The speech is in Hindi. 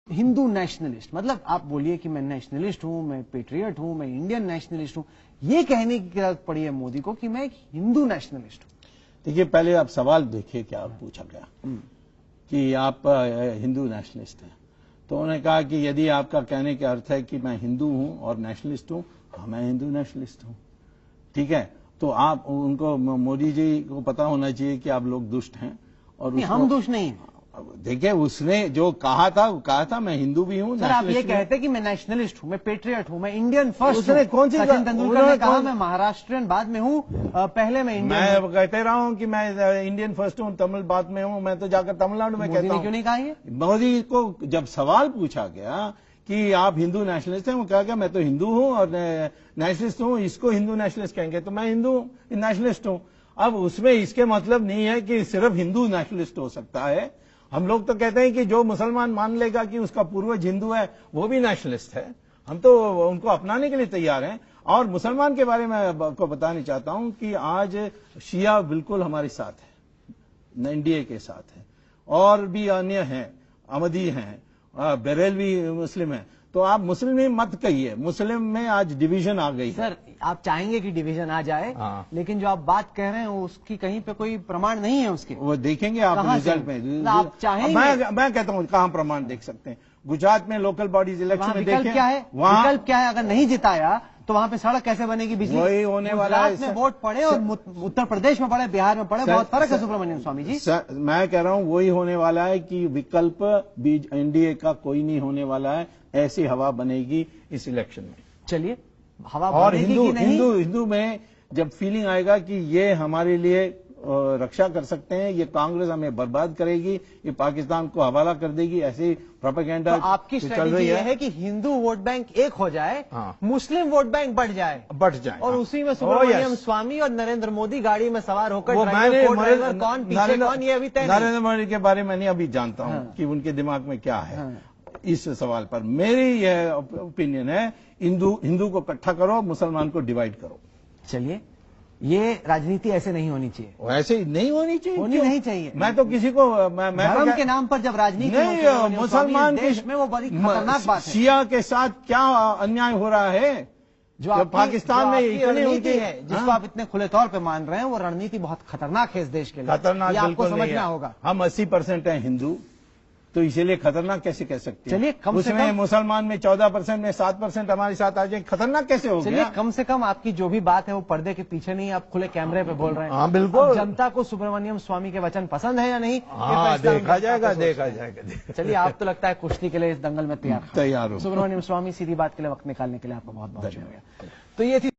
हिंदू नेशनलिस्ट, मतलब आप बोलिए कि मैं नेशनलिस्ट हूं, मैं पेट्रियट हूं, मैं इंडियन नेशनलिस्ट हूं, ये कहने की जरूरत पड़ी है मोदी को कि मैं एक हिंदू नेशनलिस्ट हूं। देखिए, पहले आप सवाल देखिए क्या पूछा गया कि आप हिंदू नेशनलिस्ट हैं। तो उन्होंने कहा कि यदि आपका कहने का अर्थ है कि मैं हिंदू हूं और नेशनलिस्ट हूं, हाँ मैं हिंदू नेशनलिस्ट हूं, ठीक है। तो आप उनको, मोदी जी को पता होना चाहिए कि आप लोग दुष्ट हैं और हम दुष्ट नहीं हैं। देखिए, उसने जो कहा था वो कहा था मैं हिंदू भी हूं। सर, आप ये कहते कि मैं नेशनलिस्ट हूं, मैं पेट्रियट हूं, मैं इंडियन फर्स्ट। उसने कौन सी सचिन तेंदुलकर ने कहा मैं महाराष्ट्रियन बाद में हूं, पहले मैं इंडियन। मैं कहते रहा हूं कि मैं इंडियन फर्स्ट हूं, तमिल बाद में हूं। मैं तो जाकर तमिलनाडु में कहता हूं। क्यों नहीं कहा ये? मोदी को जब सवाल पूछा गया कि आप हिंदू नेशनलिस्ट हैं, वो कहा गया मैं तो हिंदू हूं और नेशनलिस्ट हूं, इसको हिंदू नेशनलिस्ट कहेंगे, तो मैं हिंदू नेशनलिस्ट हूं। अब उसमें इसके मतलब नहीं है कि सिर्फ हिंदू नेशनलिस्ट हो सकता है। हम लोग तो कहते हैं कि जो मुसलमान मान लेगा कि उसका पूर्वज हिंदू है वो भी नेशनलिस्ट है। हम तो उनको अपनाने के लिए तैयार हैं। और मुसलमान के बारे में आपको बताना चाहता हूं कि आज शिया बिल्कुल हमारे साथ है, एनडीए के साथ है, और भी अन्य हैं, अहमदी हैं, बरेलवी मुस्लिम है। तो आप मुस्लिम में मत कहिए, मुस्लिम में आज डिवीजन आ गई है। सर, आप चाहेंगे कि डिवीजन आ जाए, लेकिन जो आप बात कह रहे हैं उसकी कहीं पे कोई प्रमाण नहीं है उसके। वो देखेंगे आप रिजल्ट में। आप चाहेंगे? मैं कहता हूं कहां प्रमाण देख सकते हैं। गुजरात में लोकल बॉडीज इलेक्शन में देखें, क्या है, विकल्प क्या है? अगर नहीं जिताया तो वहां पे सड़क कैसे बनेगी, बिजली? वही होने वाला है। में वोट पड़े और उत्तर प्रदेश में पड़े, बिहार में पड़े, बहुत फर्क है सुब्रमण्यम स्वामी जी। मैं कह रहा हूं वही होने वाला है कि विकल्प बीज एनडीए का कोई नहीं होने वाला है। ऐसी हवा बनेगी इस इलेक्शन में। चलिए, हवा और हिंदू हिंदू में जब फीलिंग आएगा कि ये हमारे लिए रक्षा कर सकते हैं, ये कांग्रेस हमें बर्बाद करेगी, ये पाकिस्तान को हवाला कर देगी, ऐसी प्रोपेगेंडा तो आपकी स्ट्रेटेजी ये है कि हिंदू वोट बैंक एक हो जाए, मुस्लिम वोट बैंक बढ़ जाए और उसी में सुब्रमण्यम स्वामी और नरेंद्र मोदी गाड़ी में सवार होकर कौन पीछे कौन, ये अभी तय। नरेंद्र मोदी के बारे में नहीं अभी जानता हूं कि उनके दिमाग में क्या है। इस सवाल पर मेरी यह ओपिनियन है, हिंदू को इकट्ठा करो, मुसलमान को डिवाइड करो। चलिए, ये राजनीति ऐसे नहीं होनी चाहिए। ऐसे नहीं होनी चाहिए, नहीं चाहिए। मैं तो किसी को धर्म के नाम पर जब राजनीति नहीं, मुसलमान देश में वो बड़ी खतरनाक बात है। शिया के साथ क्या अन्याय हो रहा है जो पाकिस्तान में इतनी रणनीति है, जिसको आप इतने खुले तौर पे मान रहे हैं, वो रणनीति बहुत खतरनाक है इस देश के लिए। खतरनाक आपको समझना होगा। हम 80% हैं हिंदू, तो इसीलिए खतरनाक कैसे कह सकते हैं? चलिए, कम से कम मुसलमान में 14% में 7% हमारे साथ आ जाए, खतरनाक कैसे हो गया? चलिए, कम से कम आपकी जो भी बात है वो पर्दे के पीछे नहीं, आप खुले कैमरे पे बोल रहे हैं। हाँ, बिल्कुल। जनता को सुब्रमण्यम स्वामी के वचन पसंद है या नहीं, देखा जाएगा। चलिए, आप तो लगता है कुश्ती के लिए इस दंगल में तैयार हो। सुब्रमण्यम स्वामी, सीधी बात के लिए वक्त निकालने के लिए आपका बहुत बहुत शुक्रिया। तो ये थी